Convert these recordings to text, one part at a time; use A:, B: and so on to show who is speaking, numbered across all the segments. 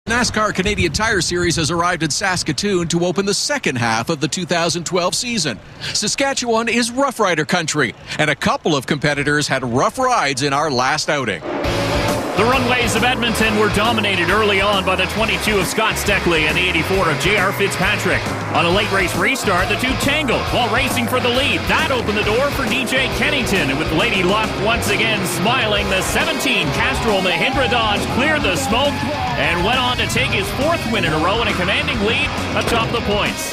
A: NASCAR Canadian Tire Series has arrived in Saskatoon to open the second half of the 2012 season. Saskatchewan is Rough Rider country, and a couple of competitors had rough rides in our last outing.
B: The runways of Edmonton were dominated early on by the 22 of Scott Steckley and the 84 of J.R. Fitzpatrick. On a late race restart, the two tangled while racing for the lead. That opened the door for DJ Kennington, and with Lady Luck once again smiling, the 17 Castrol Mahindra Dodge cleared the smoke and went on to take his fourth win in a row in a commanding lead atop the points.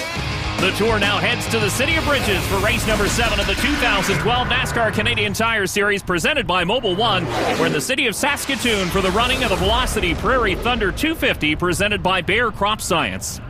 B: The Tour now heads to the City of Bridges for race number 7 of the 2012 NASCAR Canadian Tire Series presented by Mobil 1. We're in the city of Saskatoon for the running of the Velocity Prairie Thunder 250 presented by Bayer Crop Science.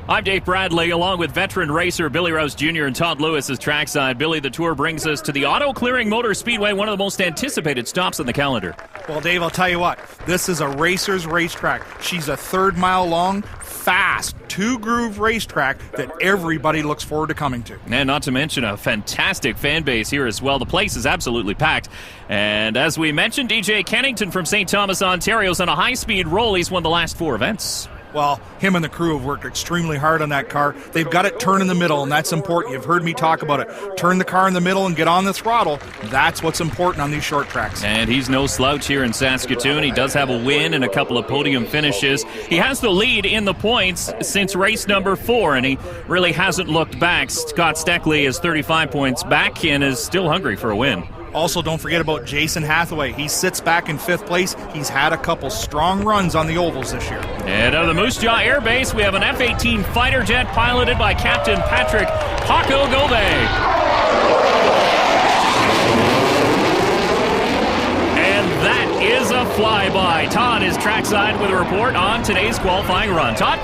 B: I'm Dave Bradley, along with veteran racer Billy Rouse Jr. and Todd Lewis as trackside. Billy, the Tour brings us to the Auto Clearing Motor Speedway, one of the most anticipated stops on the calendar.
C: Well, Dave, I'll tell you what. This is a racer's racetrack. She's a 3rd mile long, fast, 2-groove racetrack that everybody looks forward to coming to.
B: And not to mention a fantastic fan base here as well. The place is absolutely packed. And as we mentioned, DJ Kennington from St. Thomas, Ontario is on a high-speed roll. He's won the last 4 events.
C: Well, him and the crew have worked extremely hard on that car. They've got it turn in the middle, and that's important. You've heard me talk about it. Turn the car in the middle and get on the throttle. That's what's important on these short tracks.
B: And he's no slouch here in Saskatoon. He does have a win and a couple of podium finishes. He has the lead in the points since race number 4, and he really hasn't looked back. Scott Steckley is 35 points back and is still hungry for a win.
C: Also, don't forget about Jason Hathaway. He sits back in 5th place. He's had a couple strong runs on the ovals this year.
B: And out of the Moose Jaw Air Base, we have an F-18 fighter jet piloted by Captain Patrick Paco Gove. And that is a flyby. Todd is trackside with a report on today's qualifying run. Todd?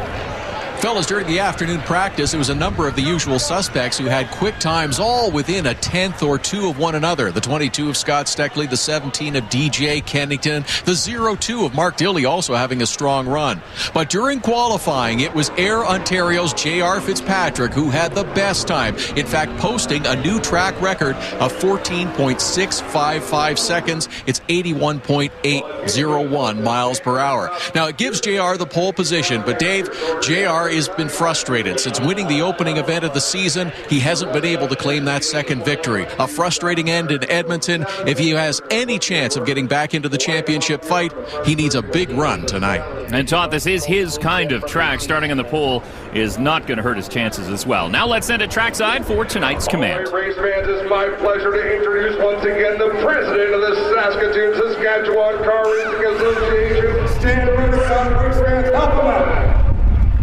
A: Fellas, during the afternoon practice, it was a number of the usual suspects who had quick times all within a 10th or 2 of one another. The 22 of Scott Steckley, the 17 of DJ Kennington, the 02 of Mark Dilley also having a strong run. But during qualifying, it was Air Ontario's J.R. Fitzpatrick who had the best time. In fact, posting a new track record of 14.655 seconds. It's 81.801 miles per hour. Now, it gives J.R. the pole position, but Dave, J.R. has been frustrated. Since winning the opening event of the season, he hasn't been able to claim that second victory. A frustrating end in Edmonton. If he has any chance of getting back into the championship fight, he needs a big run tonight.
B: And Todd, this is his kind of track. Starting on the pole is not going to hurt his chances as well. Now let's send it trackside for tonight's command.
D: Race fans, it's my pleasure to introduce once again the president of the Saskatoon Saskatchewan Car Racing Association. Stand around, race fans, help him out.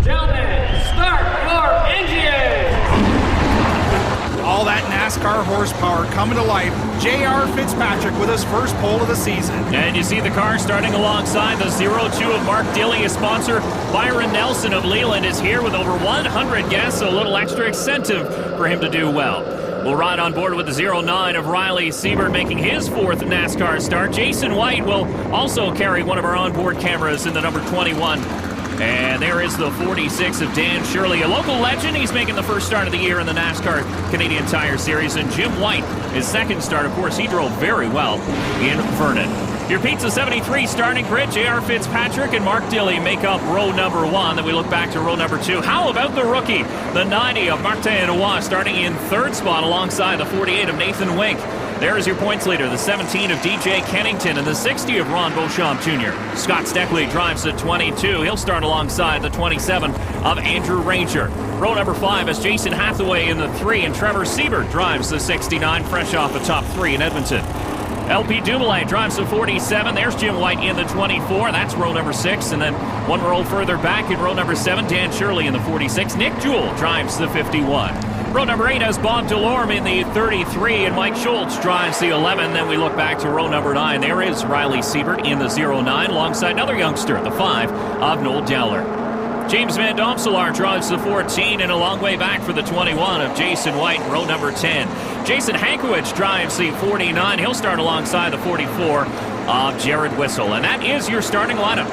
E: Gentlemen, start your engines!
C: All that NASCAR horsepower coming to life. J.R. Fitzpatrick with his first pole of the season.
B: And you see the car starting alongside the 02 of Mark Dilley. His sponsor, Byron Nelson of Leland, is here with over 100 guests, so a little extra incentive for him to do well. We'll ride on board with the 09 of Riley Siebert making his 4th NASCAR start. Jason White will also carry one of our onboard cameras in the number 21. And there is the 46 of Dan Shirley, a local legend. He's making the first start of the year in the NASCAR Canadian Tire Series. And Jim White, his second start, of course, he drove very well in Vernon. Your Pizza 73 starting grid, J.R. Fitzpatrick and Mark Dilley make up row number 1. Then we look back to row number 2. How about the rookie, the 90 of Martin Noir, starting in 3rd spot alongside the 48 of Nathan Wink. There is your points leader, the 17 of DJ Kennington and the 60 of Ron Beauchamp Jr. Scott Steckley drives the 22. He'll start alongside the 27 of Andrew Ranger. Row number 5 is Jason Hathaway in the 3, and Trevor Siebert drives the 69, fresh off the top 3 in Edmonton. LP Dumoulin drives the 47. There's Jim White in the 24. That's row number 6. And then one row further back in row number 7, Dan Shirley in the 46. Nick Jewell drives the 51. Row number 8 has Bob Delorme in the 33, and Mike Schultz drives the 11. Then we look back to row number 9. There is Riley Siebert in the 09, alongside another youngster, the 5 of Noel Dowler. James Van Domselaar drives the 14, and a long way back for the 21 of Jason White, row number 10. Jason Hankiewicz drives the 49. He'll start alongside the 44 of Jared Whistle. And that is your starting lineup.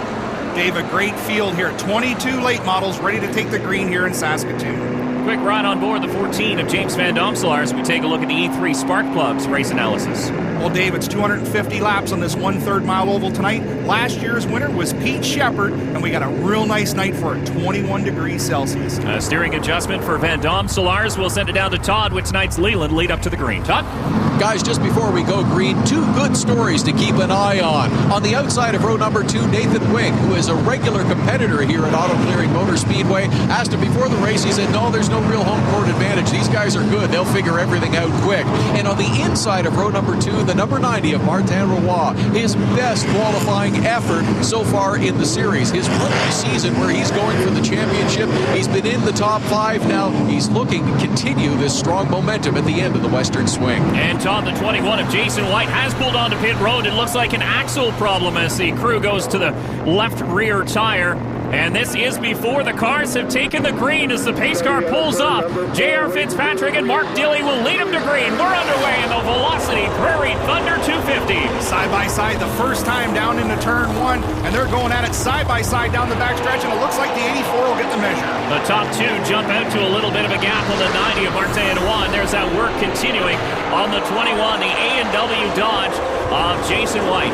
C: Dave, a great field here. 22 late models ready to take the green here in Saskatoon.
B: Quick ride on board the 14 of James Van Domselaar as we take a look at the E3 Spark Plugs race analysis.
C: Well, Dave, it's 250 laps on this 1/3 mile oval tonight. Last year's winner was Pete Shepard, and we got a real nice night for it, 21 degrees Celsius.
B: A steering adjustment for Van Dam. Solars will send it down to Todd with tonight's Leland lead up to the green. Todd?
A: Guys, just before we go green, two good stories to keep an eye on. On the outside of row number 2, Nathan Wink, who is a regular competitor here at Auto Clearing Motor Speedway, asked him before the race, he said, no, there's no real home court advantage. These guys are good. They'll figure everything out quick. And on the inside of row number 2, the number 90 of Martin Roy, his best qualifying effort so far in the series. His rookie season where he's going for the championship. He's been in the top 5 now. He's looking to continue this strong momentum at the end of the Western Swing.
B: And Todd, the 21 of Jason White, has pulled onto pit road. It looks like an axle problem as the crew goes to the left rear tire. And this is before the cars have taken the green as the pace car pulls up. J.R. Fitzpatrick and Mark Dilley will lead him to green. We're underway in the Velocity Prairie Thunder 250.
C: Side by side the first time down into turn 1, and they're going at it side by side down the backstretch, and it looks like the 84 will get the measure.
B: The top 2 jump out to a little bit of a gap on the 90 of Martin Roy. There's that work continuing on the 21, the A&W Dodge of Jason White.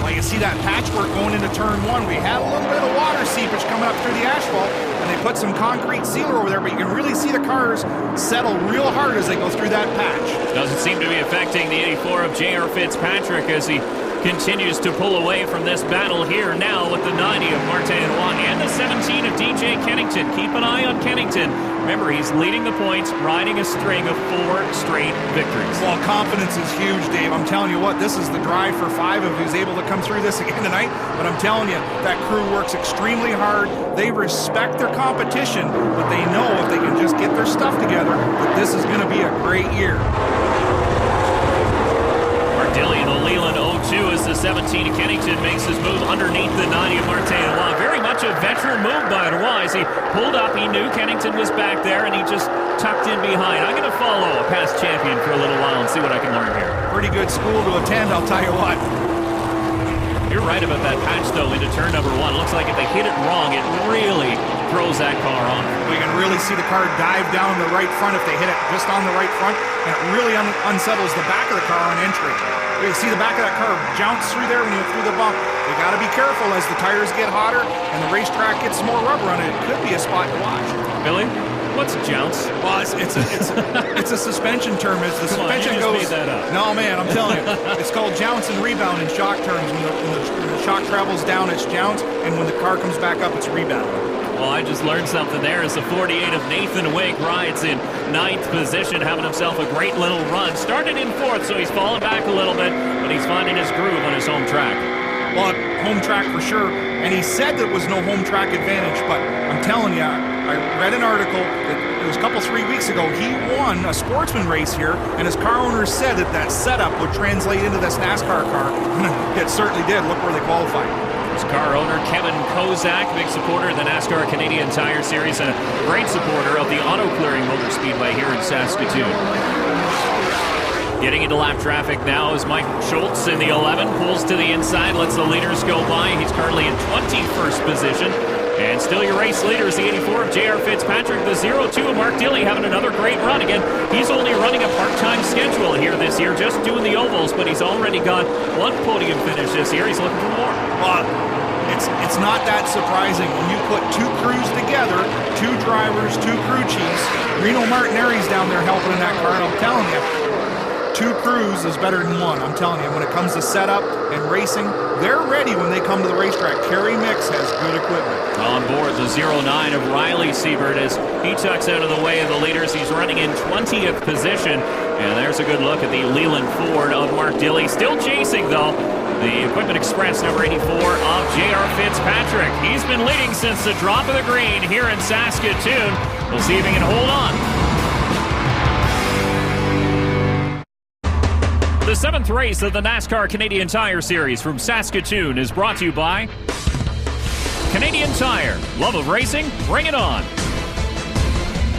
C: Well, you see that patchwork going into turn 1. We had a little bit of water seepage coming up through the asphalt, and they put some concrete sealer over there, but you can really see the cars settle real hard as they go through that patch.
B: Doesn't seem to be affecting the 84 of J.R. Fitzpatrick as he continues to pull away from this battle here now with the 90 of Martin Roy and the 17 of DJ Kennington. Keep an eye on Kennington. Remember, he's leading the points, riding a string of 4 straight victories.
C: Well, confidence is huge, Dave. I'm telling you what, this is the drive for 5 if he's able to come through this again tonight. But I'm telling you, that crew works extremely hard. They respect their competition, but they know if they can just get their stuff together, that this is going to be a great year.
B: Dilley, the Leland 0-2 as the 17 of Kennington makes his move underneath the 90 of Martin Roy. Very much a veteran move by Roy as he pulled up. He knew Kennington was back there, and he just tucked in behind. I'm going to follow a past champion for a little while and see what I can learn here.
C: Pretty good school to attend, I'll tell you what.
B: You're right about that patch, though, into turn number 1. Looks like if they hit it wrong, it really throws that car off.
C: We can really see the car dive down the right front if they hit it just on the right front, and it really unsettles the back of the car on entry. You see the back of that car jounce through there when you go through the bump. You got to be careful as the tires get hotter and the racetrack gets more rubber on it. It could be a spot to watch.
B: Billy, what's jounce?
C: Well, it's a suspension term. As the suspension
B: you just
C: goes,
B: made that up.
C: No, man, I'm telling you, it's called jounce and rebound in shock terms. When the shock travels down, it's jounce, and when the car comes back up, it's rebound.
B: Well, I just learned something there as the 48 of Nathan Wink rides in 9th position, having himself a great little run. Started in 4th, so he's fallen back a little bit, but he's finding his groove on his home track.
C: Well, home track for sure, and he said there was no home track advantage, but I'm telling you, I read an article that it was a 3 weeks ago. He won a sportsman race here, and his car owner said that setup would translate into this NASCAR car. It certainly did. Look where they qualified.
B: Car owner Kevin Kozak, big supporter of the NASCAR Canadian Tire Series and a great supporter of the Auto Clearing Motor Speedway here in Saskatoon. Getting into lap traffic now is Mike Schultz in the 11, pulls to the inside, lets the leaders go by. He's currently in 21st position. And still your race leader is the 84 of J.R. Fitzpatrick, the 0-2 of Mark Dilley, having another great run. Again, he's only running a part-time schedule here this year, just doing the ovals, but he's already got 1 podium finish this year. He's looking for more.
C: Well, it's not that surprising when you put 2 crews together, 2 drivers, 2 crew chiefs. Reno Martineri's down there helping in that car, and I'm telling you, 2 crews is better than 1. I'm telling you, when it comes to setup and racing, they're ready when they come to the racetrack. Kerry Mix has good equipment.
B: On board the 09 of Riley Siebert as he tucks out of the way of the leaders. He's running in 20th position. And there's a good look at the Leland Ford of Mark Dilley. Still chasing, though, the Equipment Express number 84 of J.R. Fitzpatrick. He's been leading since the drop of the green here in Saskatoon. We'll see if he can hold on. The 7th race of the NASCAR Canadian Tire Series from Saskatoon is brought to you by Canadian Tire. Love of racing? Bring it on.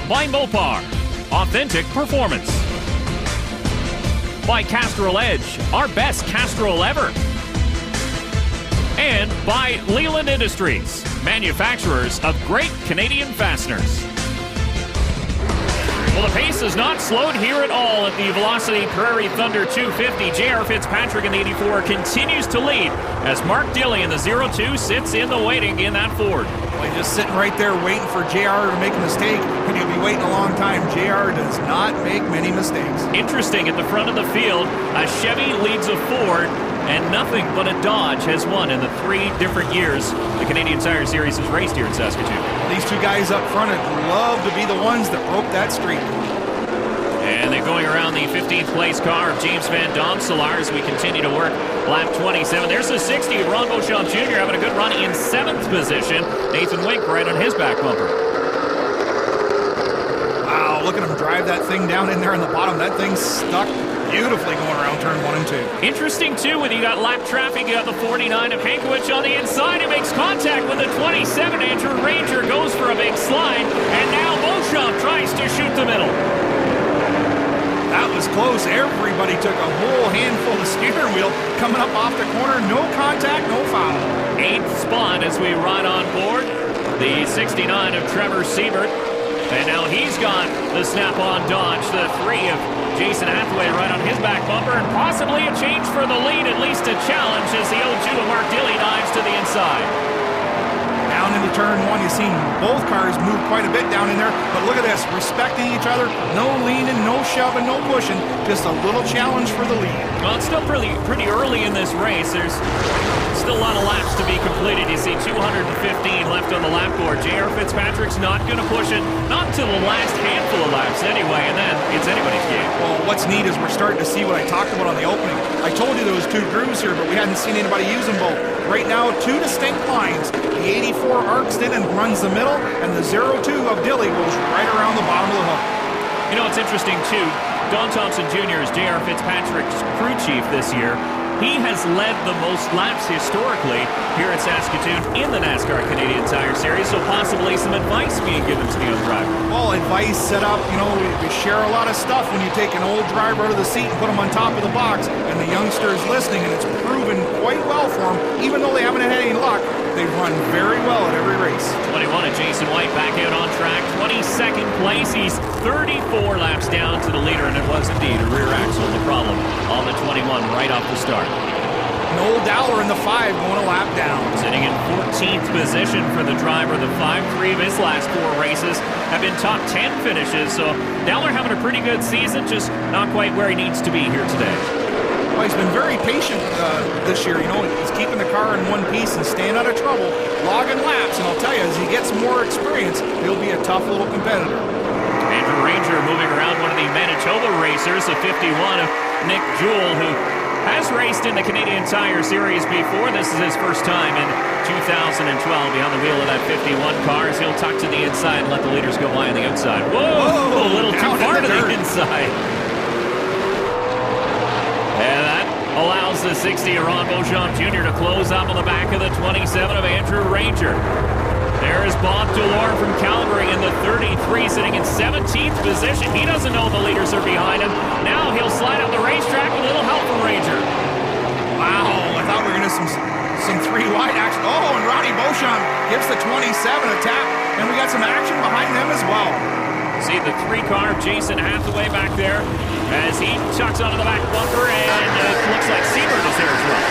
B: By Mopar. Authentic performance. By Castrol Edge. Our best Castrol ever. And by Leland Industries. Manufacturers of great Canadian fasteners. Well, the pace is not slowed here at all at the Velocity Prairie Thunder 250. J.R. Fitzpatrick in the 84 continues to lead as Mark Dilley in the 02 sits in the waiting in that Ford.
C: Well, he's just sitting right there waiting for JR to make a mistake, and he'll be waiting a long time. JR does not make many mistakes.
B: Interesting, at the front of the field, a Chevy leads a Ford, and nothing but a Dodge has won in the 3 different years the Canadian Tire Series has raced here in Saskatoon.
C: These two guys up front would love to be the ones that broke that streak.
B: And they're going around the 15th place car of James Van Domselaar as we continue to work lap 27. There's the 60 of Ron Beauchamp Jr. having a good run in 7th position. Nathan Wink right on his back bumper.
C: Wow, look at him drive that thing down in there in the bottom. That thing's stuck beautifully going around turn 1 and 2.
B: Interesting, too, when you got lap traffic, you got the 49 of Hankiewicz on the inside. It makes contact with the 27. Andrew Ranger goes for a big slide, and now Beauchamp tries to shoot the middle.
C: That was close. Everybody took a whole handful of steering wheel coming up off the corner. No contact, no foul.
B: 8th spot as we ride on board the 69 of Trevor Siebert. And now he's got the snap-on Dodge, the 3 of Jason Hathaway right on his back bumper, and possibly a change for the lead, at least a challenge, as the 02 of Mark Dilley dives to the inside.
C: Down into turn 1, you've seen both cars move quite a bit down in there, but look at this, respecting each other, no leaning, no shoving, no pushing, just a little challenge for the lead.
B: Well, it's still pretty early in this race. There's still a lot of laps to be completed. You see 215 left on the lap board. J.R. Fitzpatrick's not going to push it, not to the last handful of laps anyway, and then it's anybody's game.
C: Well, what's neat is we're starting to see what I talked about on the opening. I told you there was 2 grooves here, but we hadn't seen anybody use them both. Right now, 2 distinct lines. The 84 arcs in and runs the middle, and the 02 of Dilley goes right around the bottom of the hook.
B: You know, it's interesting, too. Don Thompson Jr. is J.R. Fitzpatrick's crew chief this year. He has led the most laps historically here at Saskatoon in the NASCAR Canadian Tire Series, so possibly some advice being given to the young driver.
C: Well, advice set up, you know, we share a lot of stuff when you take an old driver out of the seat and put him on top of the box, and the youngster is listening, and it's proven quite well for them. Even though they haven't had any luck, they've run very well at every race. 21 of Jason White back out on track, 22nd place. He's 34 laps down to the leader, and it was indeed a rear axle the problem on the 21 right off the start. Noel Dowler in the 5 going a lap down. Sitting in 14th position for the driver. The 5-3 of his last 4 races have been top 10 finishes. So Dowler having a pretty good season, just not quite where he needs to be here today. Well, he's been very patient this year. You know, he's keeping the car in one piece and staying out of trouble, logging laps. And I'll tell you, as he gets more experience, he'll be a tough little competitor. Andrew Ranger moving around one of the Manitoba racers, the 51 of Nick Jewell, who has raced in the Canadian Tire Series before. This is his first time in 2012 behind the wheel of that 51 car, as he'll tuck to the inside and let the leaders go by on the outside. Whoa, a little too far to the inside. And that allows the 60 of Ron Beauchamp Jr. to close up on the back of the 27 of Andrew Ranger. There is Bob Delore from Calgary in the 33, sitting in 17th position. He doesn't know the leaders are behind him. Now he'll slide up the racetrack with a little help from Ranger. Wow, I thought we were going to some 3-wide action. Oh, and Ronnie Beauchamp gives the 27 a tap, and we got some action behind them as well. See the 3 car of Jason Hathaway back there as he tucks onto the back bumper, and it looks like Siebert is there as well.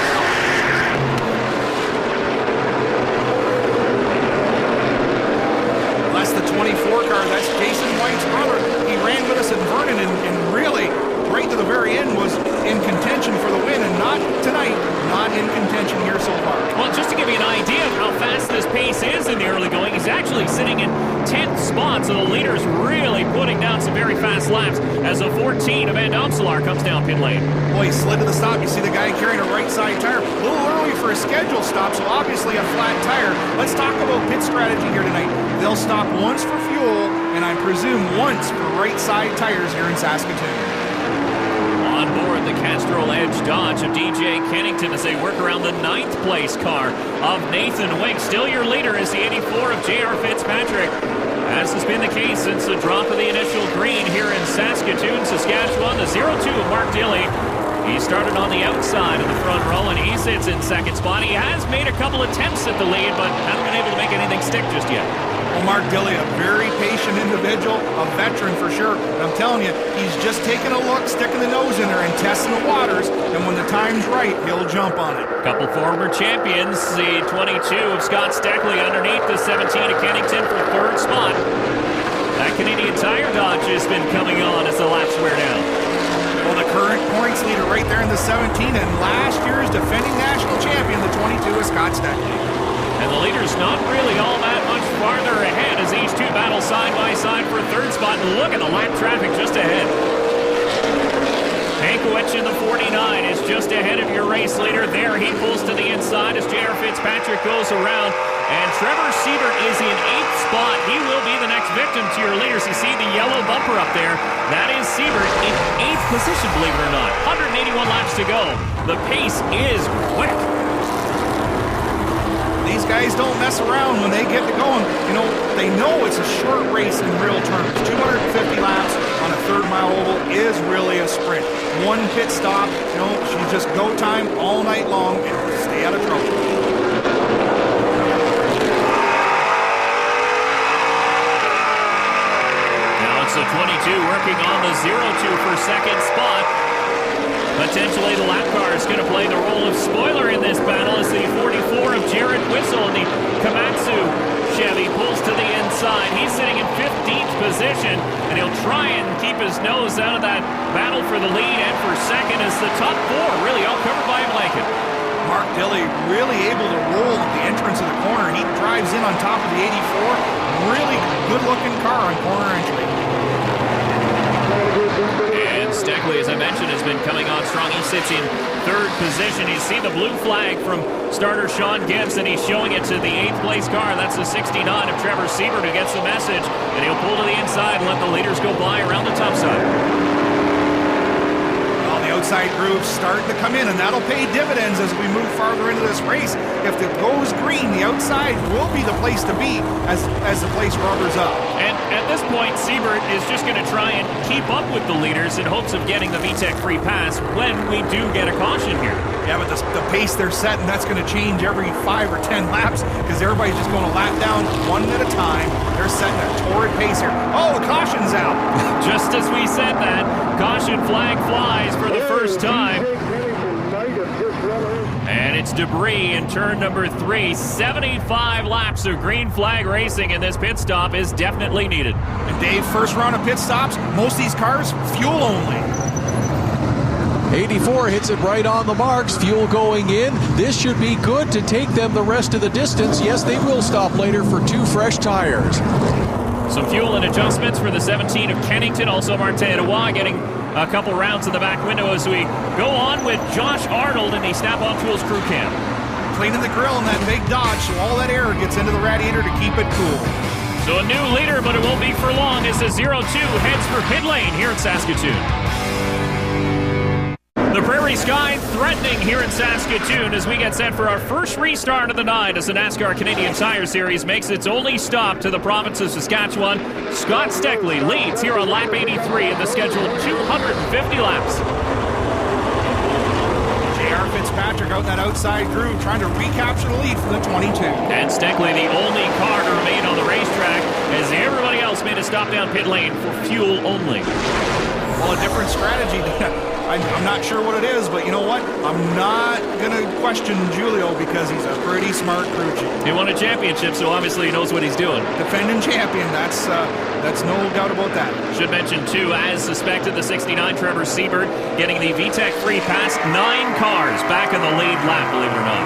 C: That's the 24 car. That's Jason White's brother. He ran with us at Vernon and really, right to the very end, was in contention for the win, and not tonight, not in contention here so far. Well, just to give you an idea of how fast this pace is in the early going, he's actually sitting in 10th spot, so the leader's really putting down some very fast laps as the 14 of Van Domselaar comes down pit lane. Boy, he slid to the stop. You see the guy carrying a right side tire. A little early for a scheduled stop, so obviously a flat tire. Let's talk about pit strategy here tonight. They'll stop once for fuel, and I presume once for right side tires here in Saskatoon. On board the Castrol Edge Dodge of DJ Kennington as they work around the 9th place car of Nathan Wink. Still your leader is the 84 of J.R. Fitzpatrick, as has been the case since the drop of the initial green here in Saskatoon, Saskatchewan. The 02 of Mark Dilley. He started on the outside of the front row, and he sits in 2nd spot. He has made a couple attempts at the lead, but hasn't been able to make anything stick just yet. Well, Mark Dilley, a very patient individual, a veteran for sure. And I'm telling you, he's just taking a look, sticking the nose in there and testing the waters. And when the time's right, he'll jump on it.
B: Couple former champions, the 22 of Scott Steckley underneath the 17 of Kennington for third spot. That Canadian Tire Dodge has been coming on as the laps wear down.
C: Well, the current points leader right there in the 17 and last year's defending national champion, the 22 of Scott Steckley.
B: And the leader's not really all that much farther ahead as these two battle side by side for third spot. And look at the lap traffic just ahead. Hankiewicz in the 49 is just ahead of your race leader. There he pulls to the inside as J.R. Fitzpatrick goes around. And Trevor Siebert is in 8th spot. He will be the next victim to your leaders. You see the yellow bumper up there. That is Siebert in 8th position, believe it or not. 181 laps to go. The pace is quick.
C: These guys don't mess around when they get to going. You know, they know it's a short race in real terms. 250 laps on a third-mile oval is really a sprint. One pit stop, you know, she's just go time all night long and stay out of trouble.
B: Now it's the 22 working on the 0-2 for second spot. Potentially the lap car is going to play the role of spoiler in this battle as the 44 of Jared Whistle in the Komatsu Chevy pulls to the inside. He's sitting in 15th position, and he'll try and keep his nose out of that battle for the lead and for second as the top four really all covered by a blanket.
C: Mark Dilley really able to roll at the entrance of the corner. He drives in on top of the 84. Really good-looking car on corner entry.
B: And Steckley, as I mentioned, has been coming on strong. He sits in third position. You see the blue flag from starter Sean Gibbs, and he's showing it to the 8th place car. That's the 69 of Trevor Siebert who gets the message, and he'll pull to the inside and let the leaders go by around the top side.
C: Well, the outside groove's starting to come in, and that'll pay dividends as we move farther into this race. If it goes green, the outside will be the place to be as the place rubbers up.
B: And at this point, Siebert is just going to try and keep up with the leaders in hopes of getting the VTEC free pass when we do get a caution here.
C: Yeah, but the pace they're setting, that's going to change every 5 or 10 laps because everybody's just going to lap down one at a time. They're setting a torrid pace here. Oh, the caution's out.
B: Just as we said that, caution flag flies for the first time. And it's debris in turn number 3. 75 laps of green flag racing, and this pit stop is definitely needed.
C: And Dave, first round of pit stops, most of these cars, fuel only.
A: 84 hits it right on the marks. Fuel going in. This should be good to take them the rest of the distance. Yes, they will stop later for 2 fresh tires.
B: Some fuel and adjustments for the 17 of Kennington. Also Martin Roy getting a couple rounds in the back window as we go on with Josh Arnold in the Snap-on Tools crew cam.
C: Cleaning the grill in that big Dodge so all that air gets into the radiator to keep it cool.
B: So a new leader, but it won't be for long as the 0-2 heads for pit lane here in Saskatoon. The Prairie Sky threatening here in Saskatoon as we get set for our first restart of the night as the NASCAR Canadian Tire Series makes its only stop to the province of Saskatchewan. Scott Steckley leads here on lap 83 in the scheduled 250 laps.
C: J.R. Fitzpatrick out that outside groove trying to recapture the lead from the 22.
B: And Steckley the only car to remain on the racetrack as everybody else made a stop down pit lane for fuel only.
C: Well, a different strategy. I'm not sure what it is, but you know what? I'm not going to question Julio because he's a pretty smart crew chief.
B: He won a championship, so obviously he knows what he's doing.
C: Defending champion, that's no doubt about that.
B: Should mention, too, as suspected, the 69 Trevor Siebert getting the VTEC free pass. 9 cars back in the lead lap, believe it or not.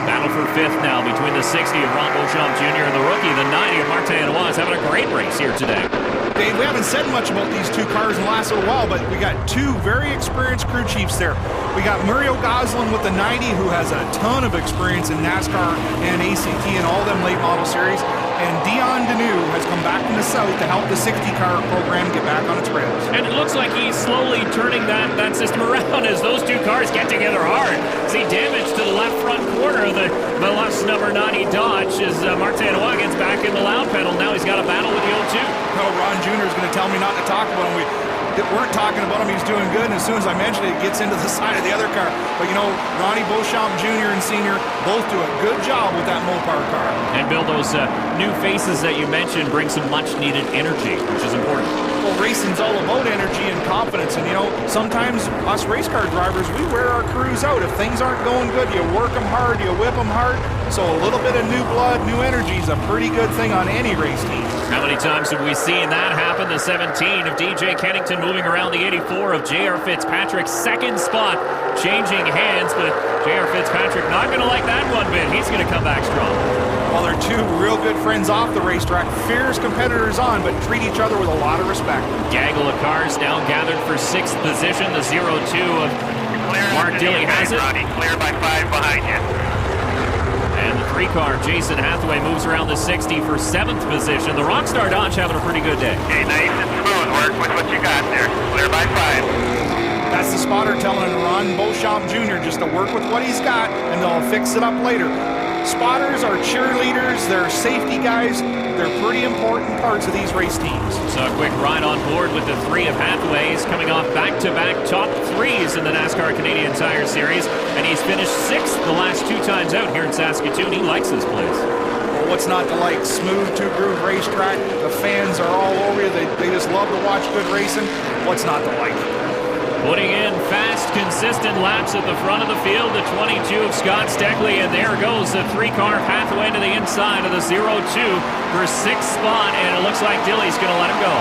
B: Battle for 5th now between the 60 of Ron Beauchamp Jr. and the rookie, the 90 of Martin Roy, having a great race here today.
C: Dave, we haven't said much about these 2 cars in the last little while, but we got 2 very experienced crew chiefs there. We got Muriel Goslin with the 90, who has a ton of experience in NASCAR and ACT and all them late model series. And Dion Deneau has come back from the south to help the 60-car program get back on its rails.
B: And it looks like he's slowly turning that system around as those 2 cars get together hard. See damage to the left front corner of the Veloz number 90 Dodge as Martin Roy gets back in the loud pedal. Now he's got a battle with the 02.
C: Well, Ron Jr. is going to tell me not to talk about him. weren't talking about him. He's doing good, and as soon as I mentioned it, it gets into the side of the other car. But, Ronnie Beauchamp Jr. and Sr. both do a good job with that Mopar car.
B: And, Bill, those new faces that you mentioned bring some much-needed energy, which is important.
C: Well, racing's all about energy and confidence, and, sometimes us race car drivers, we wear our crews out. If things aren't going good, you work them hard, you whip them hard. So a little bit of new blood, new energy is a pretty good thing on any race team.
B: How many times have we seen that happen? The 17 of DJ Kennington moving around the 84 of J.R. Fitzpatrick's second spot, changing hands, but J.R. Fitzpatrick not going to like that one bit. He's going to come back strong.
C: Well, they're two real good friends off the racetrack, fierce competitors on, but treat each other with a lot of respect.
B: Gaggle of cars now gathered for 6th position. The 02 of Mark Dilley has it.
F: Clear by 5 behind you.
B: And the 3-car, Jason Hathaway, moves around the 60 for 7th position. The Rockstar Dodge having a pretty good day.
F: Okay, nice and smooth. Work with what you got there. Clear by 5.
C: That's the spotter telling Ron Beauchamp Jr. just to work with what he's got, and they'll fix it up later. Spotters are cheerleaders. They're safety guys. They're pretty important parts of these race teams.
B: So a quick ride on board with the 3 of Hathaway's coming off back-to-back top 3s in the NASCAR Canadian Tire Series, and he's finished 6th the last 2 times out here in Saskatoon. He likes his place.
C: Well, what's not to like? Smooth two-groove racetrack. The fans are all over you. They just love to watch good racing. What's not to like?
B: Putting in fast, consistent laps at the front of the field, the 22 of Scott Steckley, and there goes the 3-car Hathaway to the inside of the 02 for 6th spot, and it looks like Dilley's going to let him go.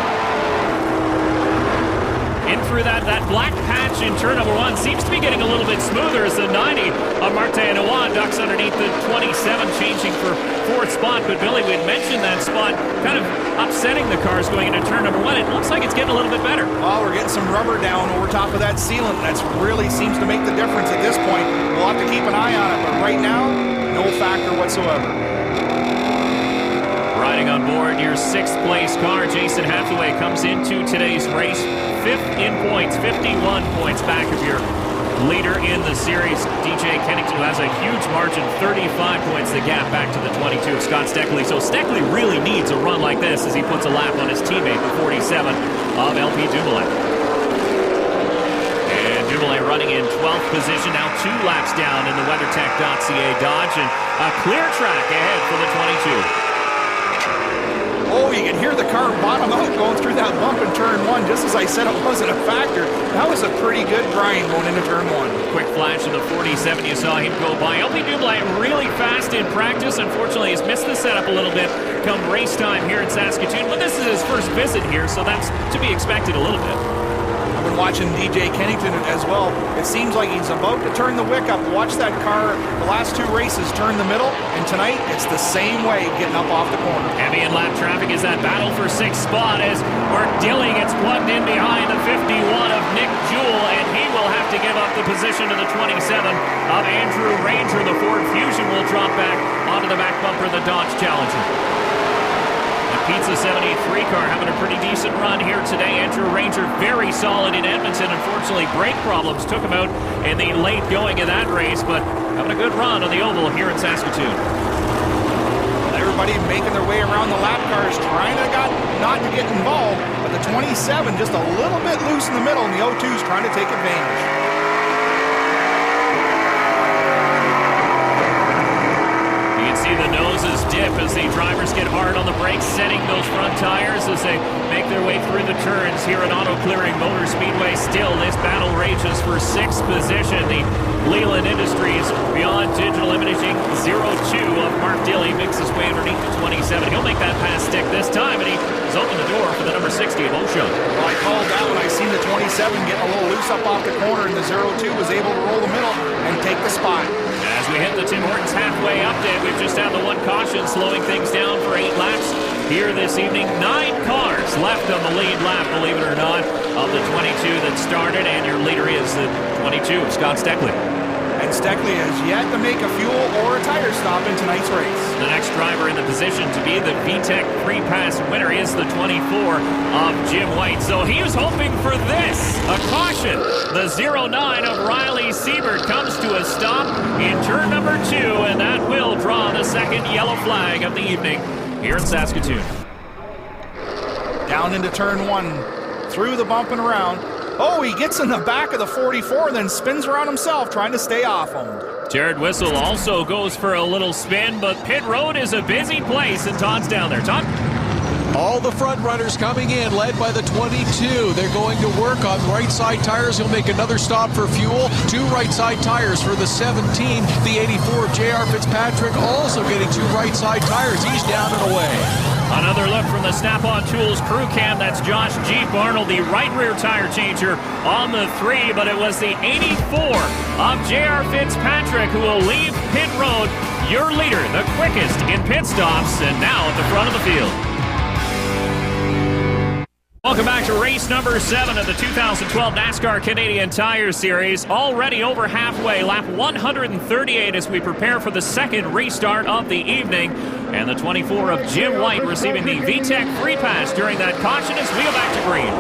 B: In through that black patch in turn number 1 seems to be getting a little bit smoother as the 90 of Martin Noah ducks underneath the 27, changing for 4th spot. But Billy, we had mentioned that spot kind of upsetting the cars going into turn number 1. It looks like it's getting a little bit better.
C: Well, we're getting some rubber down over top of that sealant. That really seems to make the difference at this point. We'll have to keep an eye on it, but right now, no factor whatsoever.
B: Riding on board your 6th place car, Jason Hathaway comes into today's race 5th in points, 51 points back of your leader in the series, DJ Kennington, who has a huge margin, 35 points, the gap back to the 22 of Scott Steckley. So Steckley really needs a run like this as he puts a lap on his teammate, the 47 of LP Dumoulin. And Dumoulin running in 12th position, now 2 laps down in the WeatherTech.ca Dodge, and a clear track ahead for the 22.
C: Oh, you can hear the car bottom out going through that bump in turn 1. Just as I said, it wasn't a factor. That was a pretty good grind going into turn 1.
B: Quick flash of the 47, you saw him go by. LP Dumoulin really fast in practice. Unfortunately, he's missed the setup a little bit come race time here in Saskatoon. But this is his first visit here, so that's to be expected a little bit.
C: I've been watching DJ Kennington as well. It seems like he's about to turn the wick up. Watch that car the last 2 races turn the middle, and tonight it's the same way getting up off the corner. Heavy
B: in lap traffic is that battle for 6th spot as Mark Dilley gets plugged in behind the 51 of Nick Jewell, and he will have to give up the position to the 27 of Andrew Ranger. The Ford Fusion will drop back onto the back bumper of the Dodge Challenger. Pizza 73 car having a pretty decent run here today. Andrew Ranger very solid in Edmonton. Unfortunately, brake problems took him out in the late going of that race, but having a good run on the oval here in Saskatoon.
C: Everybody making their way around the lap cars, trying to not to get involved, but the 27 just a little bit loose in the middle, and the 02's trying to take advantage.
B: See the noses dip as the drivers get hard on the brakes, setting those front tires as they make their way through the turns here at Auto Clearing Motor Speedway. Still, this battle rages for 6th position. The Leland Industries Beyond Digital Imaging 02 of Mark Dilley makes his way underneath the 27. He'll make that pass stick this time, and he's opened the door for the number 60 of Beauchamp.
C: Well, I called that when I seen the 27 getting a little loose up off the corner, and the 02 was able to roll the middle and take the spot.
B: As we hit the Tim Hortons halfway update, we've just had the 1 caution slowing things down for 8 laps here this evening. 9 cars left on the lead lap, believe it or not, of the 22 that started, and your leader is the 22 of Scott Steckley.
C: And Steckley has yet to make a fuel or a tire stop in tonight's race.
B: The next driver in the position to be the VTEC Free Pass winner is the 24 of Jim White. So he was hoping for this, a caution. The 09 of Riley Siebert comes to a stop in turn number 2, and that will draw the second yellow flag of the evening here in Saskatoon.
C: Down into turn 1. through the bump and around. Oh, he gets in the back of the 44, then spins around himself, trying to stay off him.
B: Jared Whistle also goes for a little spin, but pit road is a busy place, and Todd's down there. Todd?
A: All the front runners coming in, led by the 22. They're going to work on right side tires. He'll make another stop for fuel. 2 right side tires for the 17. The 84 of J.R. Fitzpatrick also getting 2 right side tires. He's down and away.
B: Another look from the Snap-on Tools crew cam. That's Josh Jeep Arnold, the right rear tire changer on the 3, but it was the 84 of J.R. Fitzpatrick who will leave pit road. Your leader, the quickest in pit stops, and now at the front of the field. Welcome back to race number 7 of the 2012 NASCAR Canadian Tire Series. Already over halfway, lap 138 as we prepare for the second restart of the evening. And the 24 of Jim White receiving the VTEC free pass during that caution as we go back to green.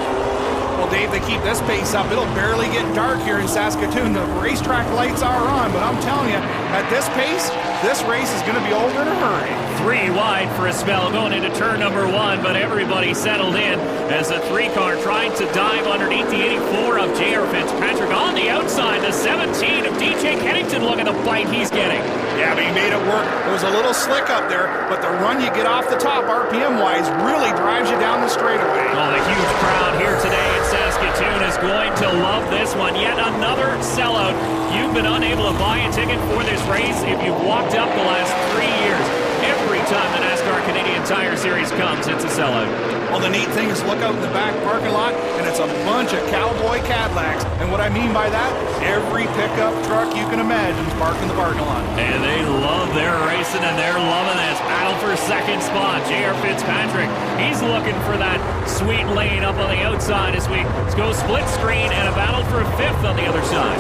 C: Well, Dave, they keep this pace up. It'll barely get dark here in Saskatoon. The racetrack lights are on, but I'm telling you, at this pace, this race is going to be over in a hurry.
B: 3 wide for a spell going into turn number 1, but everybody settled in as the 3-car tried to dive underneath the 84 of J.R. Fitzpatrick. On the outside, the 17 of DJ Kennington. Look at the bite he's getting.
C: Yeah, but he made it work. It was a little slick up there, but the run you get off the top, RPM-wise, really drives you down the straightaway.
B: Oh, the huge crowd here today in Saskatoon is going to love this one. Yet another sellout. You've been unable to buy a ticket for this race if you've walked up the last 3 years. Every time the NASCAR Canadian Tire Series comes, it's a sellout.
C: Well, the neat thing is look out in the back parking lot, and it's a bunch of cowboy Cadillacs. And what I mean by that, every pickup truck you can imagine is parked in the parking lot.
B: And they love their racing, and they're loving this. Battle for second spot. J.R. Fitzpatrick, he's looking for that sweet lane up on the outside as we go split screen and a battle for 5th on the other side.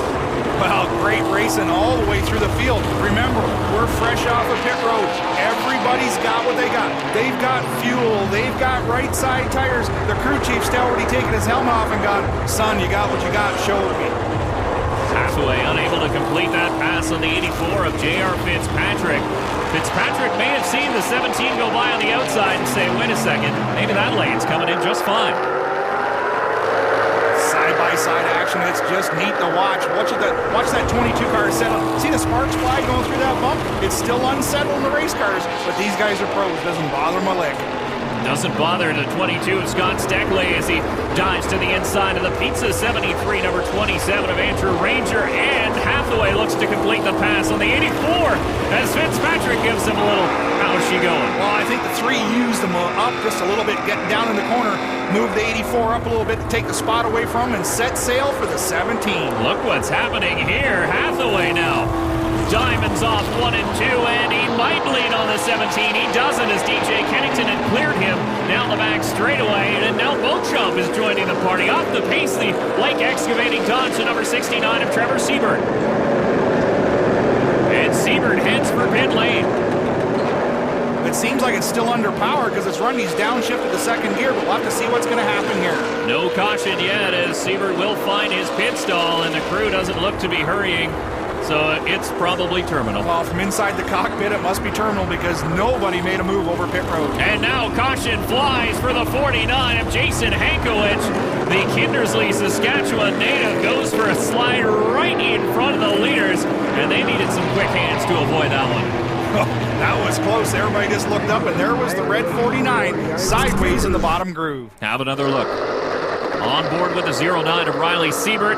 C: Well, great racing all the way through the field. Remember, we're fresh off of pit road. Everybody's got what they got. They've got fuel. They've got right side tires. The crew chief's already taken his helmet off and gone, son, you got what you got. Show it me.
B: Halfway, unable to complete that pass on the 84 of J.R. Fitzpatrick. Fitzpatrick may have seen the 17 go by on the outside and say, wait a second, maybe that lane's coming in just fine.
C: Side-by-side action, it's just neat to watch. Watch that 22 car settle. See the sparks fly going through that bump? It's still unsettled in the race cars, but these guys are pros. Doesn't bother them a lick.
B: Doesn't bother the 22 of Scott Steckley as he dives to the inside of the Pizza 73, number 27 of Andrew Ranger, and Hathaway looks to complete the pass on the 84 as Fitzpatrick gives him a little, how's she going?
C: Well, I think the 3 used them up just a little bit, getting down in the corner, move the 84 up a little bit to take the spot away from him, and set sail for the 17.
B: Look what's happening here. Hathaway now. Diamonds off 1 and 2, and he might lead on the 17. He doesn't as DJ Kennington had cleared him down the back straightaway, and now Beauchamp is joining the party. Off the pace, the Lake Excavating Dodge to number 69 of Trevor Siebert. And Siebert heads for pit lane.
C: It seems like it's still under power because it's running. He's downshifted the second gear, but we'll have to see what's going to happen here.
B: No caution yet as Siebert will find his pit stall, and the crew doesn't look to be hurrying. So it's probably terminal.
C: Well, from inside the cockpit, it must be terminal because nobody made a move over pit road.
B: And now caution flies for the 49 of Jason Hankowicz. The Kindersley, Saskatchewan native goes for a slide right in front of the leaders, and they needed some quick hands to avoid that one.
C: That was close. Everybody just looked up, and there was the red 49 sideways in the bottom groove.
B: Have another look. On board with the 09 of Riley Siebert.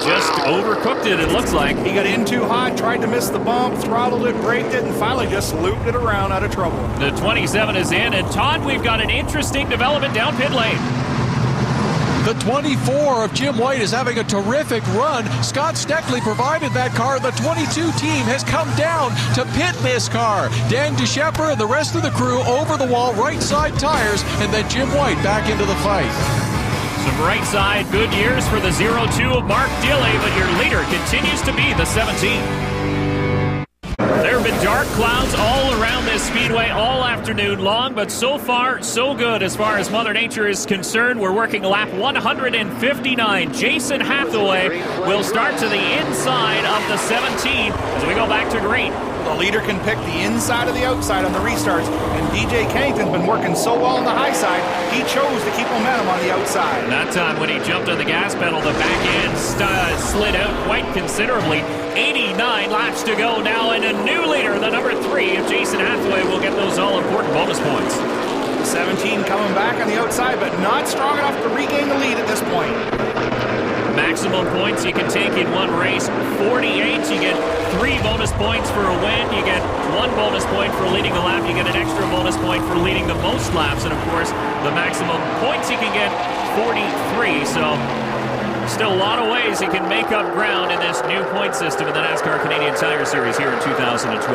B: Just overcooked it looks like.
C: He got in too hot, tried to miss the bump, throttled it, braked it, and finally just looped it around out of trouble.
B: The 27 is in, and Todd, we've got an interesting development down pit lane.
A: The 24 of Jim White is having a terrific run. Scott Steckley provided that car. The 22 team has come down to pit this car. Dan DeShepper and the rest of the crew over the wall, right side tires, and then Jim White back into the fight.
B: Some right side good years for the 02 of Mark Dilley, but your leader continues to be the 17. There have been dark clouds all around this speedway all afternoon long, but so far, so good as far as Mother Nature is concerned. We're working lap 159. Jason Hathaway will start to the inside of the 17 as we go back to green.
C: The leader can pick the inside or the outside on the restarts, and DJ Kennington's been working so well on the high side, he chose to keep momentum on the outside.
B: And that time when he jumped on the gas pedal, the back end slid out quite considerably. 89 laps to go now, and a new leader, the number 3 of Jason Hathaway, will get those all-important bonus points.
C: 17 coming back on the outside, but not strong enough to regain the lead at this point.
B: Maximum points you can take in one race, 48. You get 3 bonus points for a win. You get 1 bonus point for leading a lap. You get an extra bonus point for leading the most laps. And, of course, the maximum points you can get, 43. So still a lot of ways you can make up ground in this new point system in the NASCAR Canadian Tire Series here in 2012.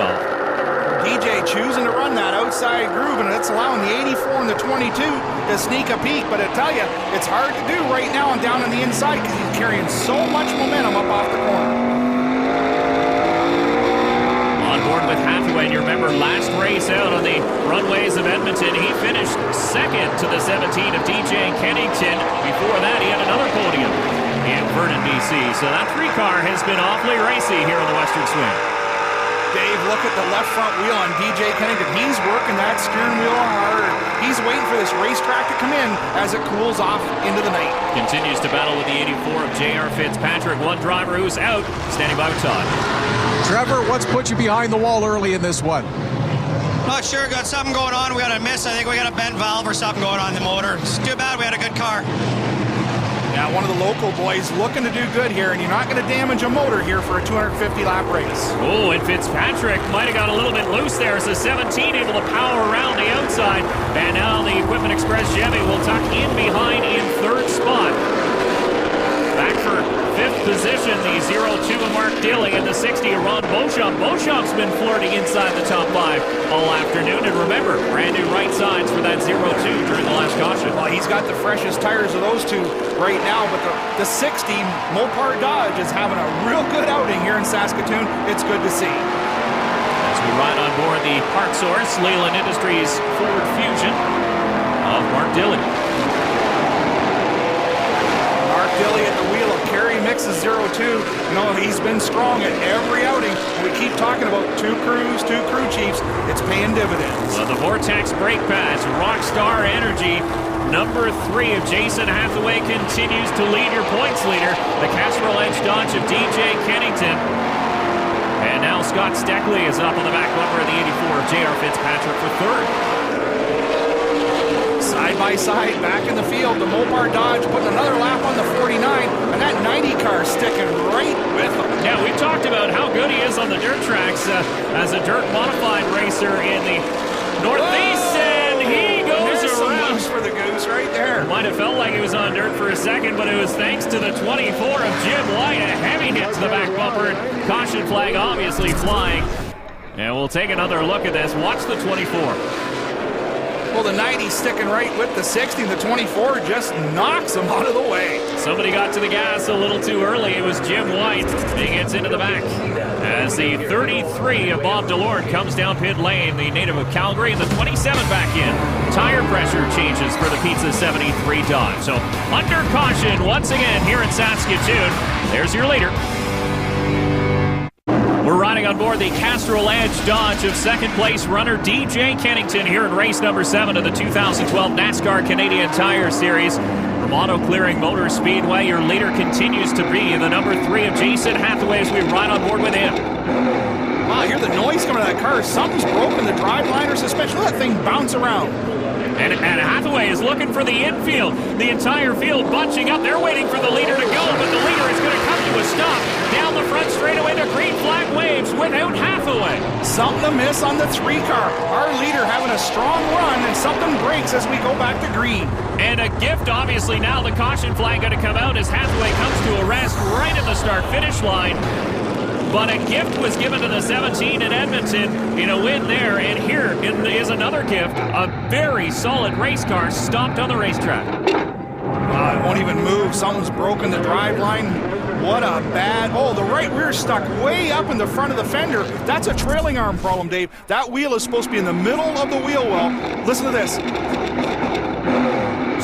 C: DJ choosing to run that outside groove, and it's allowing the 84 and the 22 to sneak a peek. But I tell you, it's hard to do right now and down on the inside because he's carrying so much momentum up off the corner.
B: On board with Hathaway, and you remember last race out on the runways of Edmonton, he finished second to the 17 of DJ Kennington. Before that, he had another podium in Vernon, BC. So that 3-car has been awfully racy here in the Western Swing.
C: Dave, look at the left front wheel on DJ Kennington. He's working that steering wheel hard. He's waiting for this racetrack to come in as it cools off into the night.
B: Continues to battle with the 84 of J.R. Fitzpatrick. One driver who's out, standing by with Todd.
A: Trevor, what's put you behind the wall early in this one?
G: Not sure, got something going on. We got a miss. I think we got a bent valve or something going on in the motor. It's too bad we had a good car.
C: Yeah, one of the local boys looking to do good here, and you're not going to damage a motor here for a 250-lap race.
B: Oh, and Fitzpatrick might have got a little bit loose there as the 17 able to power around the outside. And now the Equipment Express Chevy will tuck in behind in 3rd spot. Back for 5th position, the 02 of Mark Dilly and the 60 of Ron Beauchamp. Beauchamp's been flirting inside the top 5 all afternoon. And remember, brand new right sides for that 02 during the last caution.
C: Well, he's got the freshest tires of those two right now, but the 60 Mopar Dodge is having a real good outing here in Saskatoon. It's good to see.
B: As we ride on board the Park Source, Leyland Industries Ford Fusion of Mark Dilly.
C: Mark Dilly at the wheel of Kerry Mix's 02. You know, he's been strong at every outing. We keep talking about 2 crews, 2 crew chiefs. It's paying dividends.
B: Well, the Vortex brake pads, Rockstar Energy. Number 3 of Jason Hathaway continues to lead your points leader. The Castrol Edge Dodge of DJ Kennington. And now Scott Steckley is up on the back bumper of the 84 of J.R. Fitzpatrick for 3rd.
C: Side by side, back in the field, the Mopar Dodge putting another lap on the 49, and that 90 car sticking right with him.
B: Yeah, we've talked about how good he is on the dirt tracks as a dirt modified racer in the Northeast, and he goes around.
C: For the goose right there.
B: Might have felt like he was on dirt for a second, but it was thanks to the 24 of Jim White. A heavy hit to the back bumper. Caution flag obviously flying. And we'll take another look at this. Watch the 24.
C: Well, the 90 sticking right with the 60. The 24 just knocks him out of the way.
B: Somebody got to the gas a little too early. It was Jim White. He gets into the back. As the 33 of Bob DeLorde comes down pit lane, the native of Calgary, and the 27 back in. Tire pressure changes for the Pizza 73 Dodge. So under caution once again here in Saskatoon. There's your leader. We're riding on board the Castrol Edge Dodge of 2nd place runner DJ Kennington here in race number 7 of the 2012 NASCAR Canadian Tire Series. From Auto Clearing Motor Speedway, your leader continues to be the number 3 of Jason Hathaway as we ride on board with him.
C: Wow, I hear the noise coming out of that car. Something's broken the driveline or suspension. Let that thing bounce around.
B: And Hathaway is looking for the infield. The entire field bunching up. They're waiting for the leader to go, but the leader is going to come to a stop. Down the front straightaway, the green flag waves without Hathaway.
C: Something to miss on the 3 car. Our leader having a strong run, and something breaks as we go back to green.
B: And a gift, obviously, now the caution flag going to come out as Hathaway comes to a rest right at the start-finish line. But a gift was given to the 17 in Edmonton in a win there. And here is another gift. A very solid race car stopped on the racetrack.
C: It won't even move. Something's broken the driveline. What a bad... Oh, the right rear stuck way up in the front of the fender. That's a trailing arm problem, Dave. That wheel is supposed to be in the middle of the wheel well. Listen to this.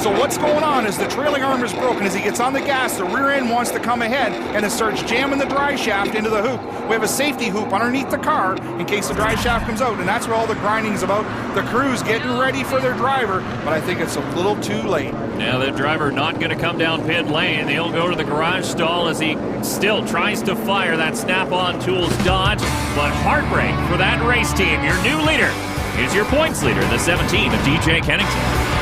C: So what's going on is the trailing arm is broken. As he gets on the gas, the rear end wants to come ahead, and it starts jamming the drive shaft into the hoop. We have a safety hoop underneath the car in case the drive shaft comes out, and that's where all the grinding is about. The crew's getting ready for their driver, but I think it's a little too late.
B: Now the driver not going to come down pit lane. He'll go to the garage stall as he still tries to fire that Snap-on Tools Dodge, but heartbreak for that race team. Your new leader is your points leader, the 17 of DJ Kennington.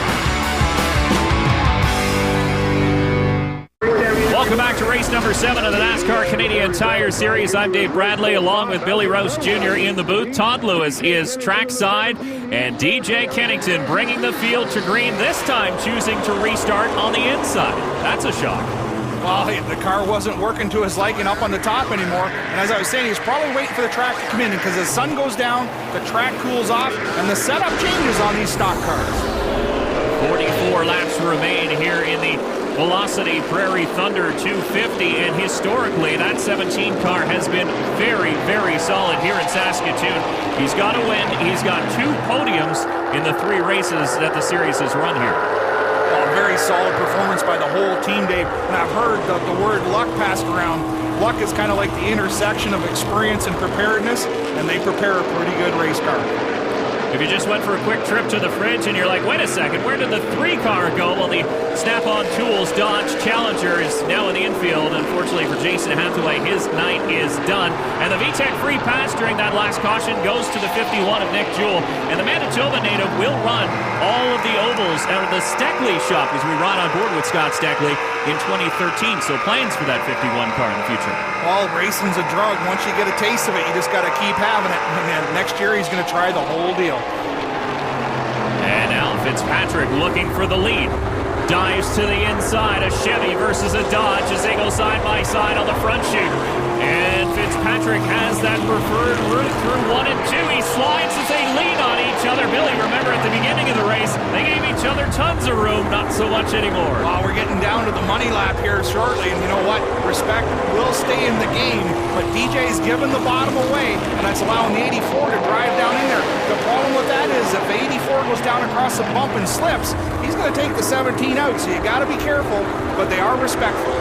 B: Welcome back to race number 7 of the NASCAR Canadian Tire Series. I'm Dave Bradley along with Billy Rouse Jr. in the booth. Todd Lewis is trackside, and DJ Kennington bringing the field to green, this time choosing to restart on the inside. That's a shock.
C: Well, the car wasn't working to his liking up on the top anymore, and as I was saying, he's probably waiting for the track to come in, because the sun goes down, the track cools off, and the setup changes on these stock cars. 44 laps remain here in the Velocity Prairie Thunder 250, and historically that 17 car has been very, very solid here in Saskatoon. He's got a win. He's got 2 podiums in the 3 races that the series has run here. Well, very solid performance by the whole team, Dave. And I've heard the word luck passed around. Luck is kind of like the intersection of experience and preparedness, and they prepare a pretty good race car.
B: If you just went for a quick trip to the fridge and you're like, wait a second, where did the 3 car go? Well, the Snap-on Tools Dodge Challenger is now in the infield. Unfortunately for Jason Hathaway, his night is done. And the VTEC free pass during that last caution goes to the 51 of Nick Jewell. And the Manitoba native will run all of the ovals out of the Steckley shop as we ride on board with Scott Steckley in 2013. So plans for that 51 car in the future.
C: Well, racing's a drug. Once you get a taste of it, you just got to keep having it. And then next year, he's going to try the whole deal.
B: And now Fitzpatrick looking for the lead. Dives to the inside. A Chevy versus a Dodge as they go side by side on the front chute. And Fitzpatrick has that preferred route through 1 and 2. He slides as they lean on each other. Billy, remember at the beginning of the race, they gave each other tons of room, not so much anymore.
C: Well, we're getting down to the money lap here shortly, and you know what? Respect will stay in the game, but DJ's giving the bottom away, and that's allowing the 84 to drive down in there. The problem with that is if the 84 goes down across the bump and slips, he's going to take the 17 out, so you got to be careful, but they are respectful.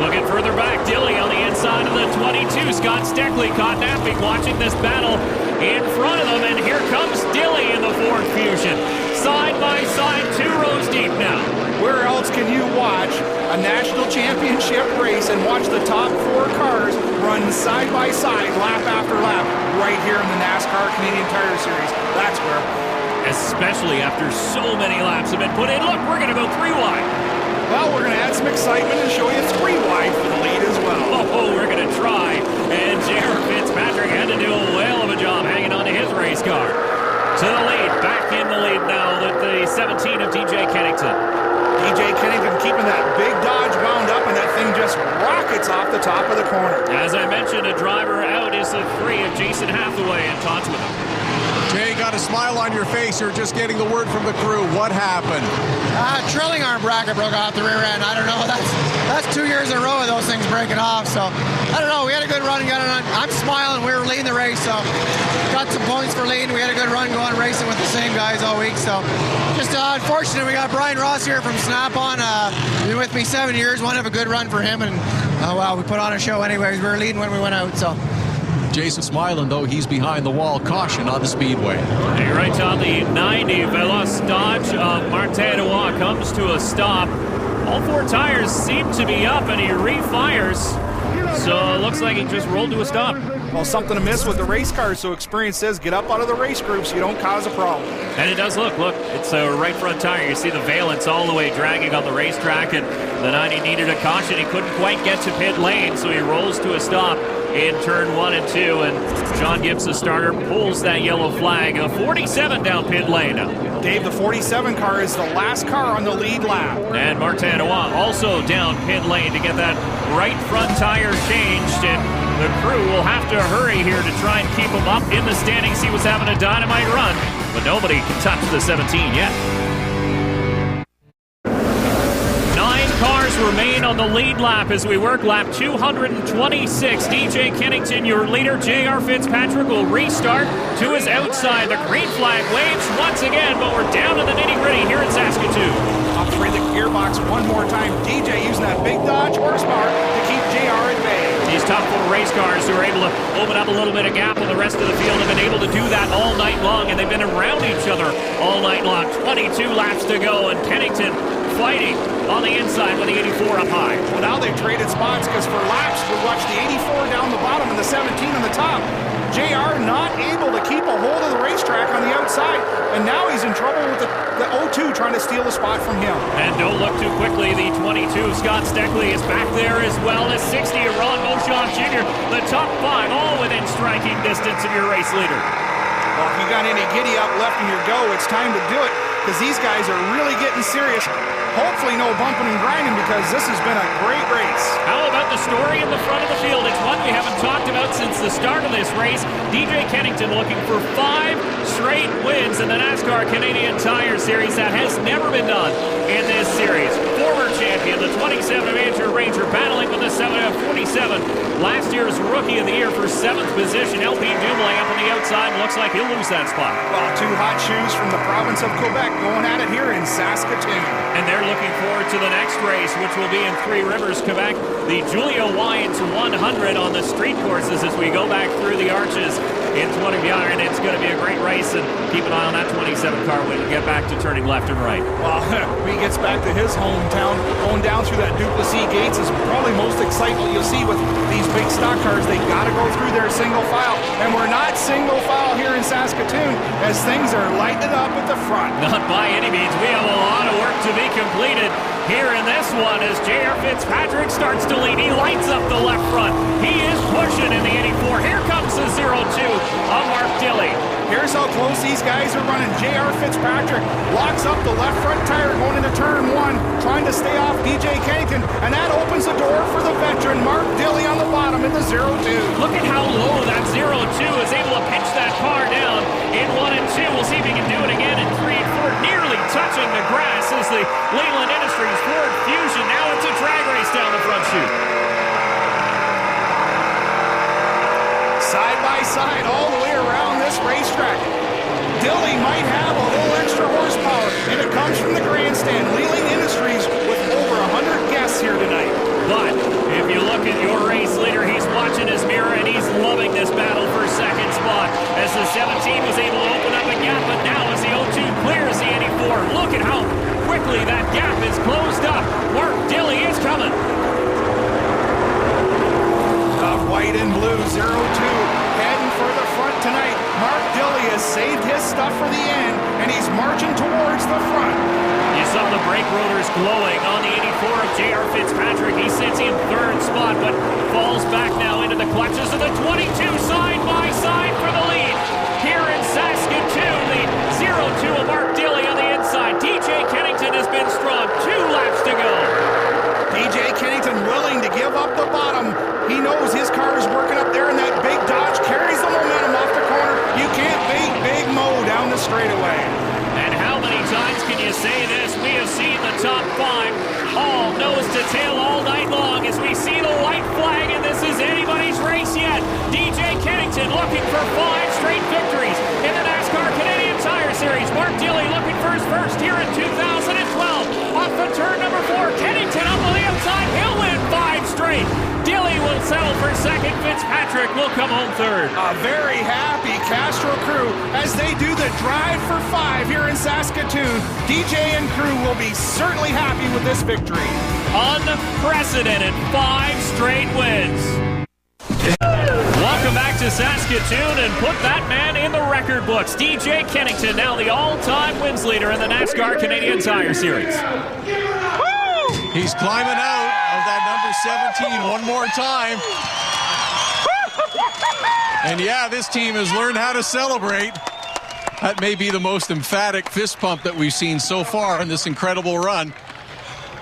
B: Looking further back, Dilly on the inside of the 22. Scott Steckley caught napping, watching this battle in front of them, and here comes Dilly in the Ford Fusion. Side by side, 2 rows deep now.
C: Where else can you watch a national championship race and watch the top 4 cars run side by side, lap after lap, right here in the NASCAR Canadian Tire Series? That's where.
B: Especially after so many laps have been put in. Look, we're going to go 3 wide.
C: Well, we're going to add some excitement and show you 3 wide for the lead as well.
B: Oh, we're going to try. And J.R. Fitzpatrick had to do a whale of a job hanging on to his race car. To the lead, back in the lead now with the 17 of DJ Kennington.
C: DJ Kennington keeping that big Dodge wound up, and that thing just rockets off the top of the corner.
B: As I mentioned, a driver out is the 3 of Jason Hathaway, and Todd's with him.
H: Jay, got a smile on your face. You're just getting the word from the crew. What happened?
I: Trailing arm bracket broke off the rear end. I don't know. That's 2 years in a row of those things breaking off. So I don't know. We had a good run. I'm smiling. We were leading the race, so got some points for leading. We had a good run going racing with the same guys all week. So just unfortunate. We got Brian Ross here from Snap-on. Been with me 7 years. Want to have a good run for him, and well, we put on a show anyways. We were leading when we went out. So.
A: Jason smiling, though he's behind the wall. Caution on the speedway.
B: And you're right, Tom. The 90 Veloz Dodge of Martin Roy comes to a stop. All 4 tires seem to be up, and he refires. So it looks like he just rolled to a stop.
C: Well, something to miss with the race car, so experience says get up out of the race group so you don't cause a problem.
B: And it does look, it's a right front tire. You see the valence all the way dragging on the racetrack, and the 90 needed a caution. He couldn't quite get to pit lane, so he rolls to a stop in turn 1 and 2, and John Gibbs, the starter, pulls that yellow flag. A 47 down pit lane now.
C: Dave, the 47 car is the last car on the lead lap.
B: And Martin Roy also down pit lane to get that right front tire changed, and the crew will have to hurry here to try and keep him up in the standings. He was having a dynamite run, but nobody can touch the 17 yet. 9 cars remain on the lead lap as we work lap 226. DJ Kennington, your leader. J.R. Fitzpatrick will restart to his outside. The green flag waves once again, but we're down to the nitty-gritty here in Saskatoon.
C: A free the gearbox one more time. DJ using that big Dodge horsepower to keep JR at bay.
B: These top four race cars who are able to open up a little bit of gap on the rest of the field have been able to do that all night long, and they've been around each other all night long. 22 laps to go, and Kennington fighting on the inside with the 84 up high.
C: Well, now they've traded spots because for laps we watched the 84 down the bottom and the 17 on the top. JR not able to keep a hold of the racetrack on the outside, and now he's in trouble with the 02 trying to steal the spot from him.
B: And don't look too quickly, the 22 of Scott Steckley is back there as well as 60 of Ron Beauchamp Jr. The top five all within striking distance of your race leader.
C: Well, if you got any giddy up left in your go, it's time to do it because these guys are really getting serious. Hopefully no bumping and grinding because this has been a great race.
B: How about the story in the front of the field? It's one we haven't talked about since the start of this race. DJ Kennington looking for 5 straight wins in the NASCAR Canadian Tire Series. That has never been done in this series. Former champion, the 27 of Andrew Ranger, battling with the 47. Last year's Rookie of the Year for 7th position. LP Dumoulin up on the outside. Looks like he'll lose that spot.
C: Well, 2 hot shoes from the province of Quebec going at it here in Saskatoon.
B: And they're looking forward to the next race, which will be in Three Rivers, Quebec. The Julio Wyant 100 on the street courses as we go back through the arches in 20 and it's going to be a great race, and keep an eye on that 27 car when we get back to turning left and right.
C: Well, when he gets back to his hometown, going down through that Duplessis gates is probably most exciting you'll see with these big stock cars. They got to go through their single file, and we're not single file here in Saskatoon as things are lighted up at the front.
B: Not by any means. We have a lot of work to be completed here in this one as J.R. Fitzpatrick starts to lead. He lights up the left front. He is pushing in the 84. Here comes the 02 of Mark Dilley.
C: Here's how close these guys are running. J.R. Fitzpatrick locks up the left front tire going into turn 1, trying to stay off DJ Kennington, and that opens the door for the veteran Mark Dilley on the bottom in the 02.
B: Look at how low that 02 is able to pinch that car down in 1 and 2. We'll see if he can do it again in 3 and 4, nearly touching the grass as the Leyland Industries Ford Fusion. Now it's a drag race down the front chute.
C: Side by side all the way around this racetrack. Dilley might have a little extra horsepower, and it comes from the grandstand. Leyland Industries with over 100 guests here tonight.
B: But if you look at your race leader, he's watching his mirror, and he's loving this battle for second spot as the 17 was able to open up a gap, but now as the 02 clears the 84, look at how quickly that gap is closed up. Mark Dilley is coming.
C: White and blue, 02, heading for the front tonight. Mark Dilley has saved his stuff for the end, and he's marching towards the front.
B: You saw the brake rotors glowing on the 84 of J.R. Fitzpatrick. He sits in 3rd spot, but falls back now into the clutches of the 22 side by side for the lead. Here in Saskatoon, the 02 of Mark Dilley on the inside. DJ Kennington has been strong. 2 laps to go.
C: DJ Kennington willing to give up the bottom. He knows his car is working up there, and that big Dodge carries the momentum off the corner. You can't beat Big Mo down the straightaway.
B: And how many times can you say this? We have seen the top 5 all nose to tail all night long as we see the white flag, and this is anybody's race yet. DJ Kennington looking for 5 straight victories in the NASCAR Canadian Tire Series. Mark Dilley looking for his first here in 2012. Off of turn number 4, Kennington up on the outside. He'll win 5 straight. Dilley will settle for second. Fitzpatrick will come home third.
C: A very happy Castro crew as they do the drive for 5 here in Saskatoon. DJ and crew will be certainly happy with this victory.
B: Unprecedented 5 straight wins. Welcome back to Saskatoon and put that man in the record books. DJ Kennington, now the all-time wins leader in the NASCAR Canadian Tire Series.
H: He's climbing out of that number 17 one more time. And yeah, this team has learned how to celebrate. That may be the most emphatic fist pump that we've seen so far in this incredible run.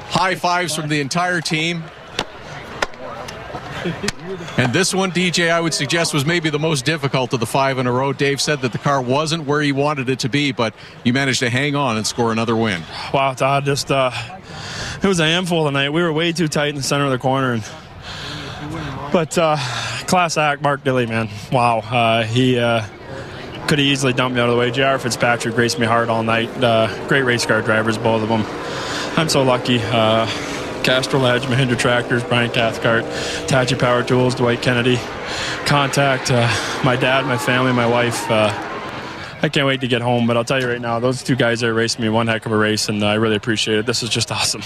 H: High fives from the entire team. And this one, DJ, I would suggest was maybe the most difficult of the 5 in a row. Dave said that the car wasn't where he wanted it to be, but you managed to hang on and score another win.
J: Wow, Todd, just it was a handful tonight. We were way too tight in the center of the corner. But class act, Mark Dilley, man. Wow, he could have easily dumped me out of the way. J.R. Fitzpatrick raced me hard all night. Great race car drivers, both of them. I'm so lucky. Castrol Edge, Mahindra Tractors, Brian Cathcart, Tachi Power Tools, Dwight Kennedy, Contact, my dad, my family, my wife. I can't wait to get home, but I'll tell you right now, those two guys are racing me one heck of a race, and I really appreciate it. This is just awesome.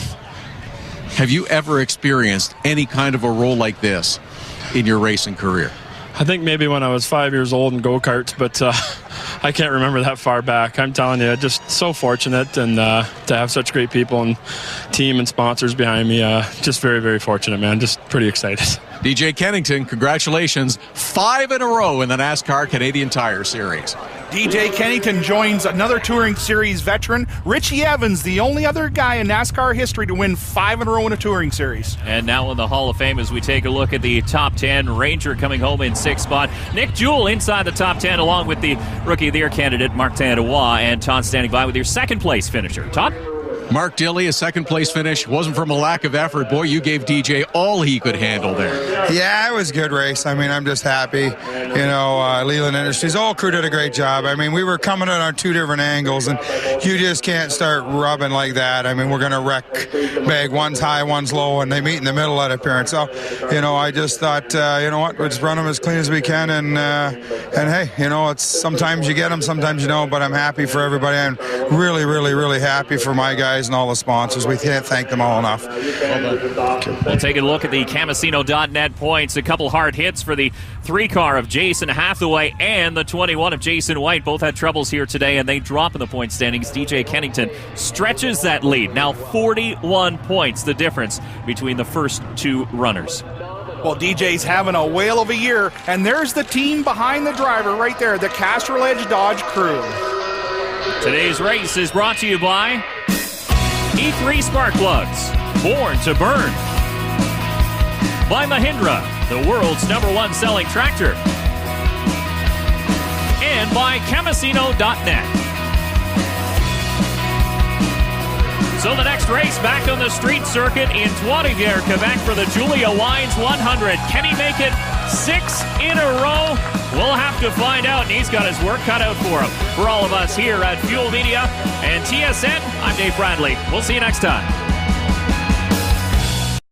A: Have you ever experienced any kind of a role like this in your racing career?
J: I think maybe when I was 5 years old in go-karts, but I can't remember that far back. I'm telling you, just so fortunate, and to have such great people and team and sponsors behind me, just very, very fortunate, man. Just pretty excited.
A: DJ Kennington, congratulations. 5 in a row in the NASCAR Canadian Tire Series.
C: DJ Kennington joins another Touring Series veteran, Richie Evans, the only other guy in NASCAR history to win 5 in a row in a Touring Series.
B: And now in the Hall of Fame as we take a look at the top 10. Ranger coming home in 6th spot. Nick Jewell inside the top 10 along with the Rookie of the Year candidate Mark Tandois, and Todd standing by with your second place finisher. Todd?
A: Mark Dilley, a second place finish. Wasn't from a lack of effort. Boy, you gave DJ all he could handle there.
K: Yeah, it was a good race. I mean, I'm just happy. You know, Leland Industries, the whole crew did a great job. I mean, we were coming in on 2 different angles, and you just can't start rubbing like that. I mean, we're going to wreck big. One's high, one's low, and they meet in the middle at appearance. So, you know, I just thought, you know what, we'll just run them as clean as we can, and hey, you know, it's sometimes you get them, sometimes you don't, but I'm happy for everybody. I'm really, really, really happy for my guys and all the sponsors. We can't thank them all enough.
B: We'll take a look at the Camusino.net points. A couple hard hits for the 3-car of Jason Hathaway and the 21 of Jason White. Both had troubles here today, and they drop in the point standings. DJ Kennington stretches that lead. Now 41 points, the difference between the first 2 runners.
C: Well, DJ's having a whale of a year, and there's the team behind the driver right there, the Castrol Edge Dodge crew.
B: Today's race is brought to you by E3 Spark Plugs, born to burn. By Mahindra, the world's #1 selling tractor. And by Camusino.net. So the next race back on the street circuit in Trois-Rivières, Quebec for the Julia Wines 100. Can he make it 6 in a row? We'll have to find out, and he's got his work cut out for him. For all of us here at Fuel Media and TSN, I'm Dave Bradley. We'll see you next time.